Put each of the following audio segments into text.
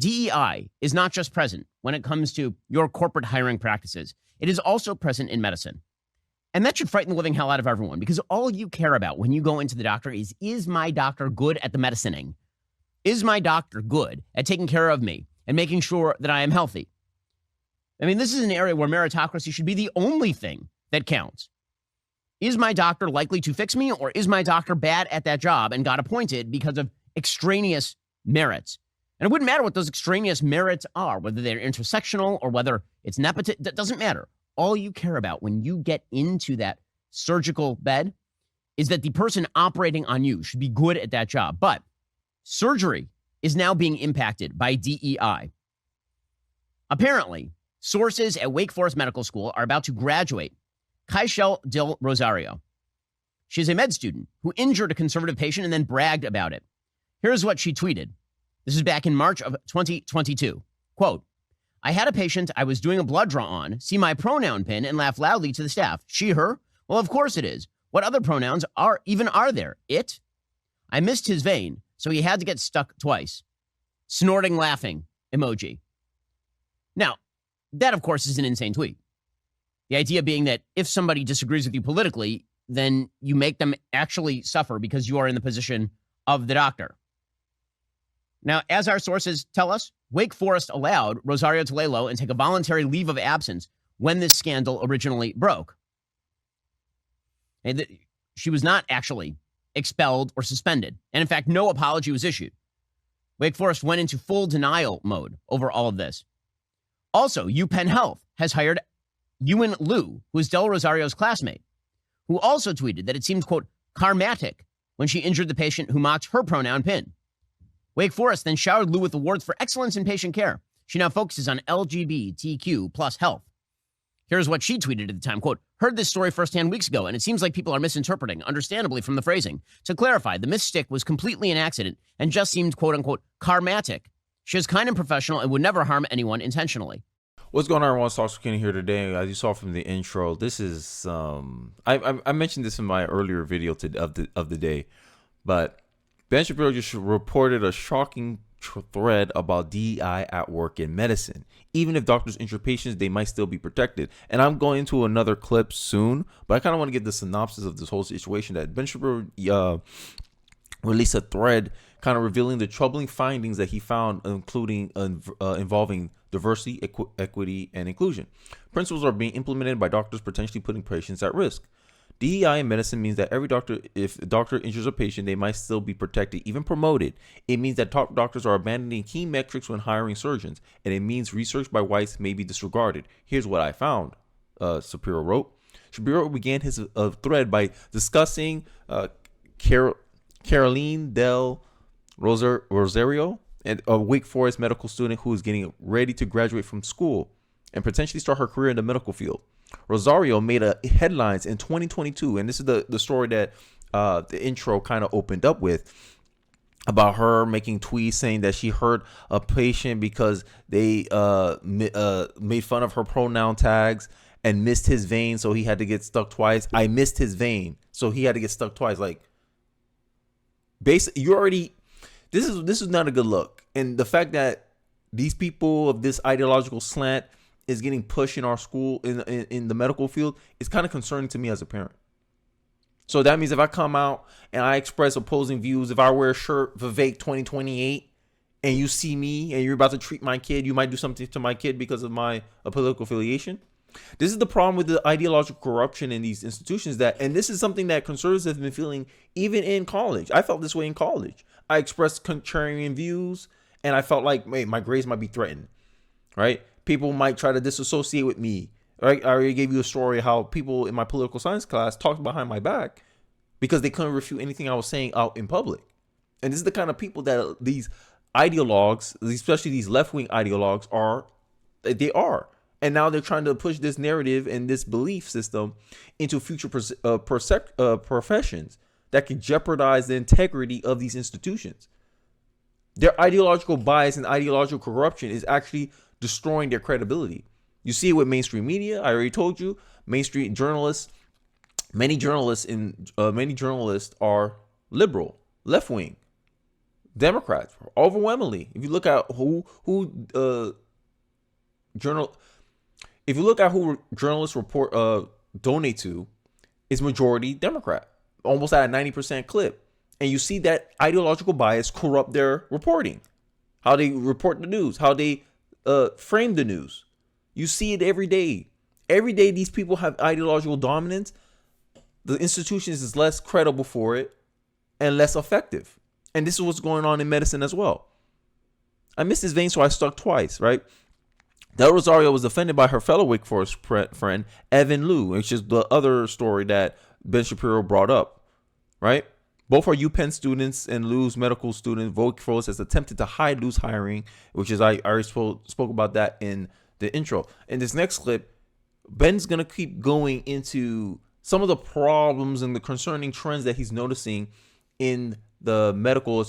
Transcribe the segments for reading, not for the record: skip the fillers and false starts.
DEI is not just present when it comes to your corporate hiring practices. It is also present in medicine. And that should frighten the living hell out of everyone, because all you care about when you go into the doctor is my doctor good at the medicining? Is my doctor good at taking care of me and making sure that I am healthy? I mean, this is an area where meritocracy should be the only thing that counts. Is my doctor likely to fix me, or is my doctor bad at that job and got appointed because of extraneous merits? And it wouldn't matter what those extraneous merits are, whether they're intersectional or whether it's nepotism. That doesn't matter. All you care about when you get into that surgical bed is that the person operating on you should be good at that job. But surgery is now being impacted by DEI. Apparently, sources at Wake Forest Medical School are about to graduate Kaishel Del Rosario. She's a med student who injured a conservative patient and then bragged about it. Here's what she tweeted. This is back in March of 2022. Quote, I had a patient I was doing a blood draw on see my pronoun pin and laugh loudly to the staff. She, her? Well, of course it is. What other pronouns are there? It? I missed his vein, so he had to get stuck twice. Snorting laughing emoji. Now, that, of course, is an insane tweet. The idea being that if somebody disagrees with you politically, then you make them actually suffer because you are in the position of the doctor. Now, as our sources tell us, Wake Forest allowed Rosario to lay low and take a voluntary leave of absence when this scandal originally broke. And she was not actually expelled or suspended. And in fact, no apology was issued. Wake Forest went into full denial mode over all of this. Also, UPenn Health has hired Ewan Liu, who is Del Rosario's classmate, who also tweeted that it seemed, quote, karmatic when she injured the patient who mocked her pronoun pin. Wake Forest then showered Liu with awards for excellence in patient care. She now focuses on LGBTQ plus health. Here's what she tweeted at the time, quote, heard this story firsthand weeks ago, and it seems like people are misinterpreting, understandably from the phrasing. To clarify, the misstick was completely an accident and just seemed, quote unquote, karmatic. She is kind and professional and would never harm anyone intentionally. What's going on, everyone? Socks Kenny here today. As you saw from the intro, this is I mentioned this in my earlier video of the day, but Ben Shapiro just reported a shocking thread about DEI at work in medicine. Even if doctors injure patients, they might still be protected. And I'm going into another clip soon, but I kind of want to get the synopsis of this whole situation. That Ben Shapiro released a thread kind of revealing the troubling findings that he found, including involving diversity, equity, and inclusion. Principles are being implemented by doctors, potentially putting patients at risk. DEI in medicine means that if a doctor injures a patient, they might still be protected, even promoted. It means that top doctors are abandoning key metrics when hiring surgeons, and it means research by whites may be disregarded. Here's what I found, Shapiro wrote. Shapiro began his thread by discussing Caroline Del Rosario, a Wake Forest medical student who is getting ready to graduate from school and potentially start her career in the medical field. Rosario made headlines in 2022, and this is the story that the intro kind of opened up with, about her making tweets saying that she hurt a patient because they made fun of her pronoun tags and missed his vein, so he had to get stuck twice. I missed his vein, so he had to get stuck twice. Like, basically, this is not a good look. And the fact that these people of this ideological slant is getting pushed in our school, in the medical field, is kind of concerning to me as a parent. So that means if I come out and I express opposing views, if I wear a shirt Vivek 2028 and you see me and you're about to treat my kid, you might do something to my kid because of my political affiliation. This is the problem with the ideological corruption in these institutions, and this is something that conservatives have been feeling even in college. I felt this way in college. I expressed contrarian views and I felt like, hey, my grades might be threatened, right? People might try to disassociate with me. Right? I already gave you a story how people in my political science class talked behind my back because they couldn't refute anything I was saying out in public. And this is the kind of people that these ideologues, especially these left-wing ideologues, are. And now they're trying to push this narrative and this belief system into future professions that can jeopardize the integrity of these institutions. Their ideological bias and ideological corruption is actually destroying their credibility. You see it with mainstream media. I already told you, mainstream journalists, many journalists are liberal, left-wing. Democrats overwhelmingly. If you look at journal, if you look at who journalists report donate to, is majority Democrat, almost at a 90% clip. And you see that ideological bias corrupt their reporting, how they report the news, how they frame the news. You see it every day. Every day these people have ideological dominance. The institutions is less credible for it and less effective. And this is what's going on in medicine as well. I missed this vein, so I stuck twice, right? Del Rosario was defended by her fellow Wake Forest friend, Evan Liu, which is the other story that Ben Shapiro brought up, right? Both are UPenn students, and Liu's medical student. Wake Forest has attempted to hide Liu's hiring, which is, I already spoke about that in the intro. In this next clip, Ben's going to keep going into some of the problems and the concerning trends that he's noticing in the medical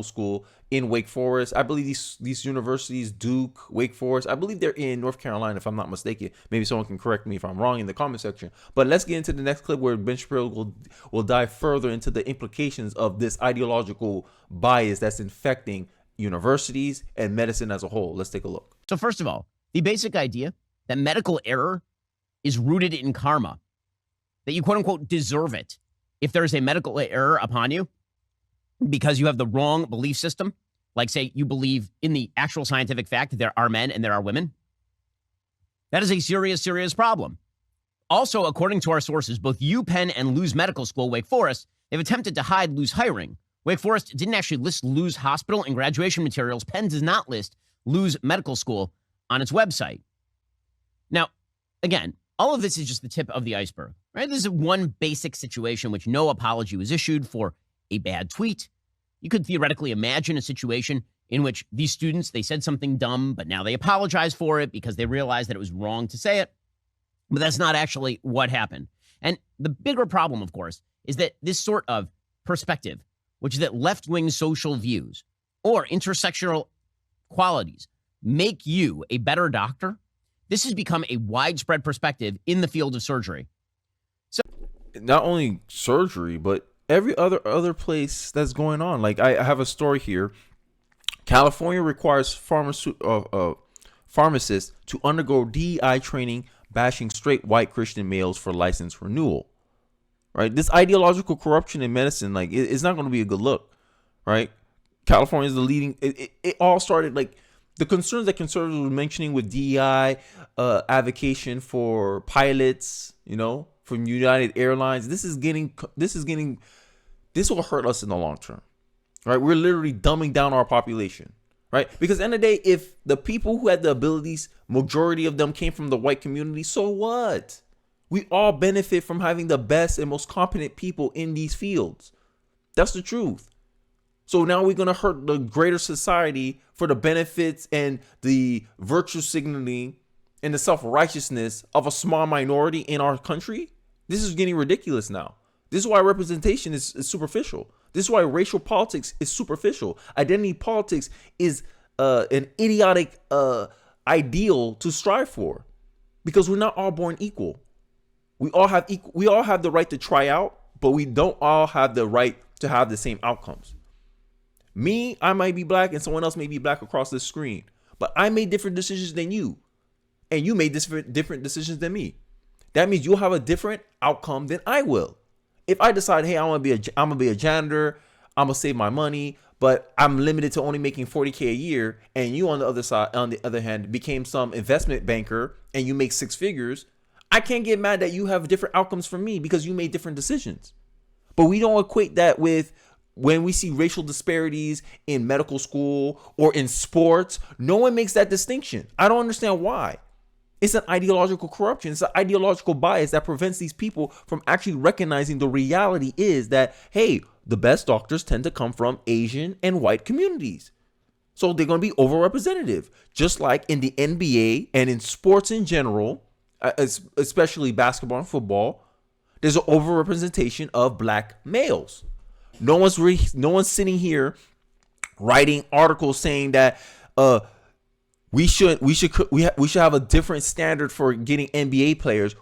school in Wake Forest. I believe these universities, Duke, Wake Forest, I believe they're in North Carolina, if I'm not mistaken. Maybe someone can correct me if I'm wrong in the comment section. But let's get into the next clip where Ben Shapiro will dive further into the implications of this ideological bias that's infecting universities and medicine as a whole. Let's take a look. So first of all, the basic idea that medical error is rooted in karma, that you quote unquote deserve it if there is a medical error upon you because you have the wrong belief system, like say you believe in the actual scientific fact that there are men and there are women, that is a serious, serious problem. Also, according to our sources, both UPenn and Liu's medical school, Wake Forest, they've attempted to hide Liu's hiring. Wake Forest didn't actually list Liu's hospital in graduation materials. Penn does not list Liu's medical school on its website. Now, again, all of this is just the tip of the iceberg, right? This is one basic situation which no apology was issued for a bad tweet. You could theoretically imagine a situation in which these students, they said something dumb, but now they apologize for it because they realized that it was wrong to say it. But that's not actually what happened. And the bigger problem, of course, is that this sort of perspective, which is that left-wing social views or intersectional qualities make you a better doctor, this has become a widespread perspective in the field of surgery. So, not only surgery, but every other place that's going on. Like I have a story here. California requires pharmacists to undergo DEI training, bashing straight white Christian males for license renewal. Right? This ideological corruption in medicine, like it's not going to be a good look. Right? California is the leading. It all started like the concerns that conservatives were mentioning with DEI, advocation for pilots, from United Airlines. This will hurt us in the long term, right? We're literally dumbing down our population, right? Because at the end of the day, if the people who had the abilities, majority of them came from the white community, so what? We all benefit from having the best and most competent people in these fields. That's the truth. So now we're going to hurt the greater society for the benefits and the virtue signaling and the self-righteousness of a small minority in our country. This is getting ridiculous now. This is why representation is superficial. This is why racial politics is superficial. Identity politics is an idiotic ideal to strive for, because we're not all born equal. We all have the right to try out, but we don't all have the right to have the same outcomes. Me, I might be black and someone else may be black across the screen, but I made different decisions than you, and you made different decisions than me. That means you'll have a different outcome than I will. If I decide, hey, I'm gonna be a janitor, I'm gonna save my money, but I'm limited to only making $40K a year, and you on the other hand, became some investment banker and you make six figures, I can't get mad that you have different outcomes from me because you made different decisions. But we don't equate that with when we see racial disparities in medical school or in sports. No one makes that distinction. I don't understand why. It's an ideological corruption. It's an ideological bias that prevents these people from actually recognizing the reality is that, hey, the best doctors tend to come from Asian and white communities. So they're going to be overrepresentative, just like in the NBA and in sports in general, especially basketball and football. There's an overrepresentation of black males. No one's sitting here writing articles saying that we should have a different standard for getting NBA players.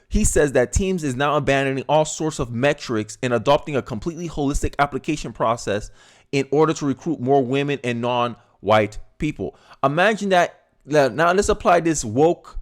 He says that teams is now abandoning all sorts of metrics and adopting a completely holistic application process in order to recruit more women and non-white people. Imagine that. Now let's apply this woke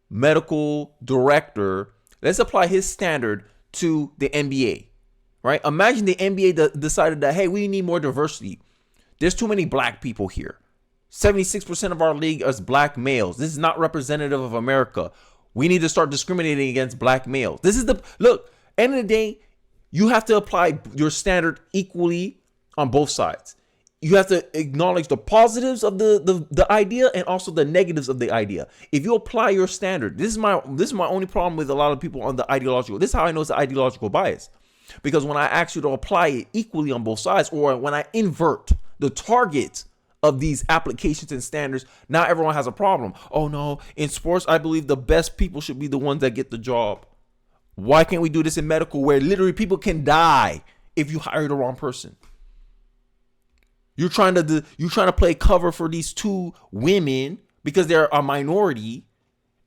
medical director. Let's apply his standard to the NBA, right? Imagine the NBA decided that, hey, we need more diversity. There's too many black people here. 76% of our league is black males. This is not representative of America. We need to start discriminating against black males. This is the look. End of the day, you have to apply your standard equally on both sides. You have to acknowledge the positives of the idea and also the negatives of the idea. If you apply your standard, this is my only problem with a lot of people on the ideological. This is how I know it's an ideological bias. Because when I ask you to apply it equally on both sides, or when I invert the target of these applications and standards, now everyone has a problem. Oh no, in sports, I believe the best people should be the ones that get the job. Why can't we do this in medical, where literally people can die if you hire the wrong person? You're trying to play cover for these two women because they're a minority,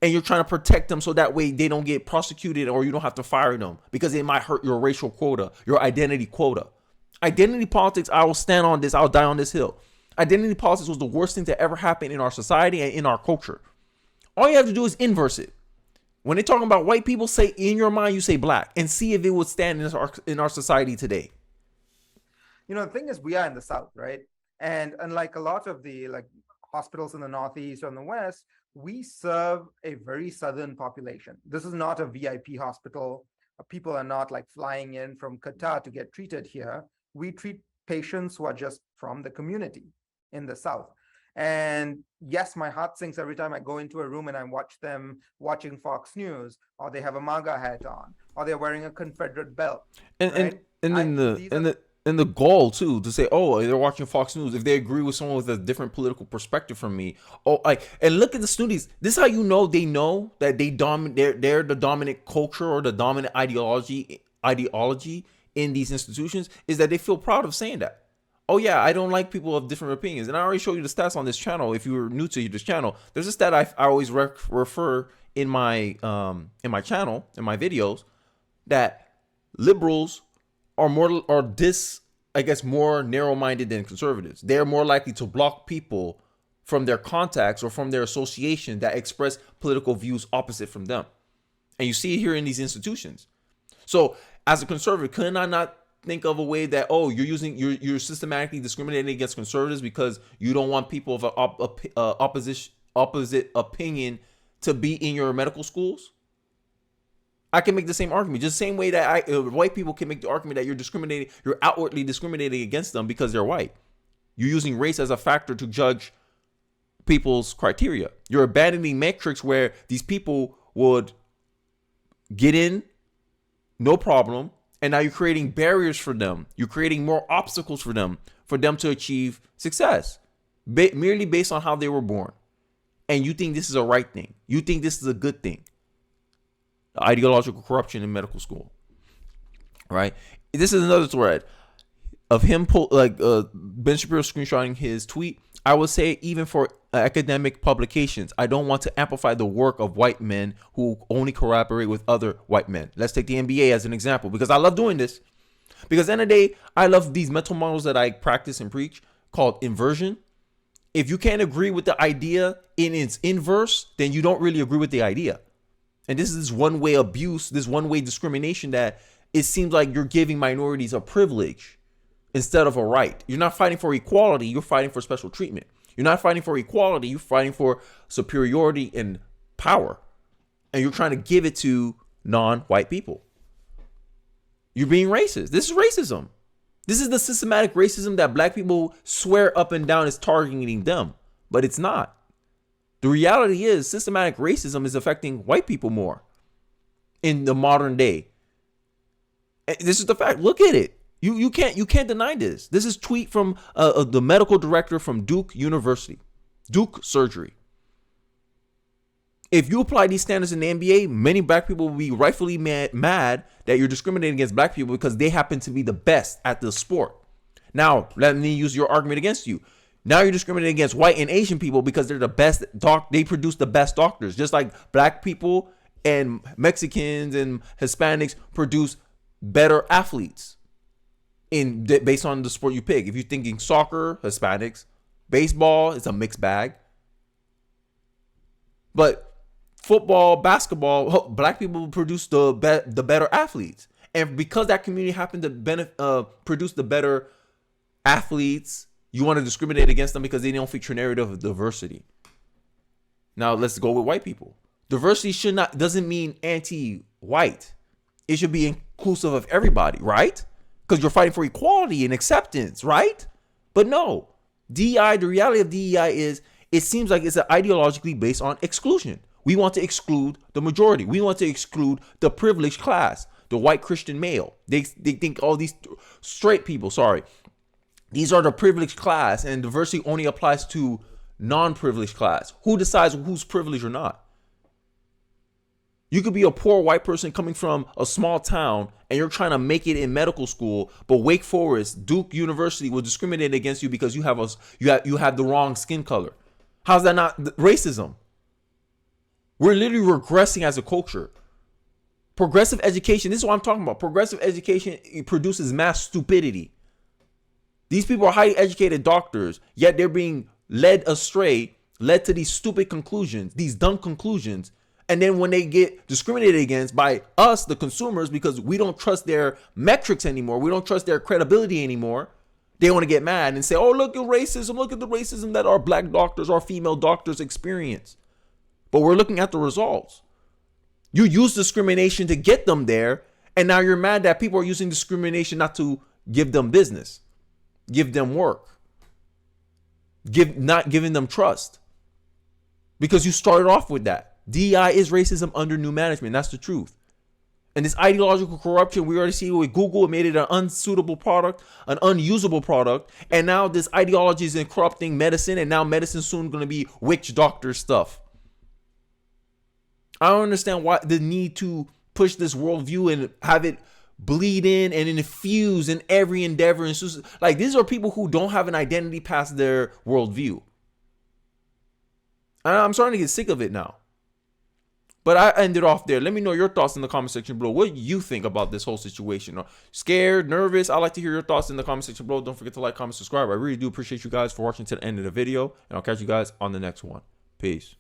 and you're trying to protect them so that way they don't get prosecuted or you don't have to fire them because it might hurt your racial quota, your identity quota. Identity politics, I will stand on this, I'll die on this hill. Identity politics was the worst thing to ever happen in our society and in our culture. All you have to do is inverse it. When they're talking about white people, say in your mind, you say black, and see if it would stand in our society today. The thing is, we are in the South, right? And unlike a lot of the hospitals in the Northeast or in the West, we serve a very Southern population. This is not a VIP hospital. People are not flying in from Qatar to get treated here. We treat patients who are just from the community in the South. And yes, my heart sinks every time I go into a room and I watch them watching Fox News, or they have a MAGA hat on, or they're wearing a Confederate belt. And the goal too to say, oh, they're watching Fox News if they agree with someone with a different political perspective from me. And look at the students. This is how you know that they're the dominant culture or the dominant ideology in these institutions, is that they feel proud of saying that. Oh yeah, I don't like people of different opinions. And I already showed you the stats on this channel. If you were new to this channel, there's a stat I always refer in my channel, in my videos, that liberals are more narrow-minded than conservatives. They're more likely to block people from their contacts or from their association that express political views opposite from them. And you see it here in these institutions. So as a conservative, couldn't I not think of a way that, oh, you're systematically discriminating against conservatives because you don't want people of opposite opinion to be in your medical schools? I can make the same argument, just the same way that white people can make the argument that you're outwardly discriminating against them because they're white. You're using race as a factor to judge people's criteria. You're abandoning metrics where these people would get in, no problem, and now you're creating barriers for them. You're creating more obstacles for them to achieve success, merely based on how they were born. And you think this is a right thing. You think this is a good thing. Ideological corruption in medical school, right? This is another thread of him Ben Shapiro screenshotting his tweet. I would say even for academic publications, I don't want to amplify the work of white men who only collaborate with other white men. Let's take the NBA as an example, because I love doing this. Because at the end of the day, I love these mental models that I practice and preach called inversion. If you can't agree with the idea in its inverse, then you don't really agree with the idea. And this is this one-way abuse, this one-way discrimination that it seems like you're giving minorities a privilege instead of a right. You're not fighting for equality, you're fighting for special treatment. You're not fighting for equality, you're fighting for superiority and power. And you're trying to give it to non-white people. You're being racist. This is racism. This is the systematic racism that black people swear up and down is targeting them, but it's not. The reality is systematic racism is affecting white people more in the modern day. And this is the fact. Look at it. You can't deny this. This is a tweet from the medical director from Duke University, Duke Surgery. If you apply these standards in the NBA, many black people will be rightfully mad that you're discriminating against black people because they happen to be the best at the sport. Now, let me use your argument against you. Now you're discriminating against white and Asian people because they're the best they produce the best doctors. Just like black people and Mexicans and Hispanics produce better athletes. based on the sport you pick. If you're thinking soccer, Hispanics, baseball, it's a mixed bag. But football, basketball, black people produce the better athletes. And because that community happened to produce the better athletes, you want to discriminate against them because they don't feature narrative of diversity. Now let's go with white people. Diversity doesn't mean anti-white. It should be inclusive of everybody, right? Because you're fighting for equality and acceptance, right? But no, DEI, the reality of DEI is it seems like it's ideologically based on exclusion. We want to exclude the majority. We want to exclude the privileged class, the white Christian male. They think all these straight people, these are the privileged class, and diversity only applies to non-privileged class. Who decides who's privileged or not? You could be a poor white person coming from a small town and you're trying to make it in medical school, but Wake Forest, Duke University will discriminate against you because you have the wrong skin color. How's that not racism? We're literally regressing as a culture. Progressive education, this is what I'm talking about. Progressive education produces mass stupidity. These people are highly educated doctors, yet they're being led astray, led to these stupid conclusions, these dumb conclusions. And then when they get discriminated against by us, the consumers, because we don't trust their metrics anymore, we don't trust their credibility anymore, they want to get mad and say, oh, look at racism. Look at the racism that our black doctors, our female doctors experience. But we're looking at the results. You use discrimination to get them there. And now you're mad that people are using discrimination not to give them business, give them work, not giving them trust. Because you started off with that. DEI is racism under new management. That's the truth. And this ideological corruption, we already see with Google, it made it an unsuitable product, an unusable product. And now this ideology is in corrupting medicine. And now medicine soon going to be witch doctor stuff. I don't understand why the need to push this worldview and have it bleed in and infuse in every endeavor. And so, like, these are people who don't have an identity past their worldview. And I'm starting to get sick of it now. But I ended off there. Let me know your thoughts in the comment section below. What do you think about this whole situation? Scared, nervous? I'd like to hear your thoughts in the comment section below. Don't forget to like, comment, subscribe. I really do appreciate you guys for watching to the end of the video. And I'll catch you guys on the next one. Peace.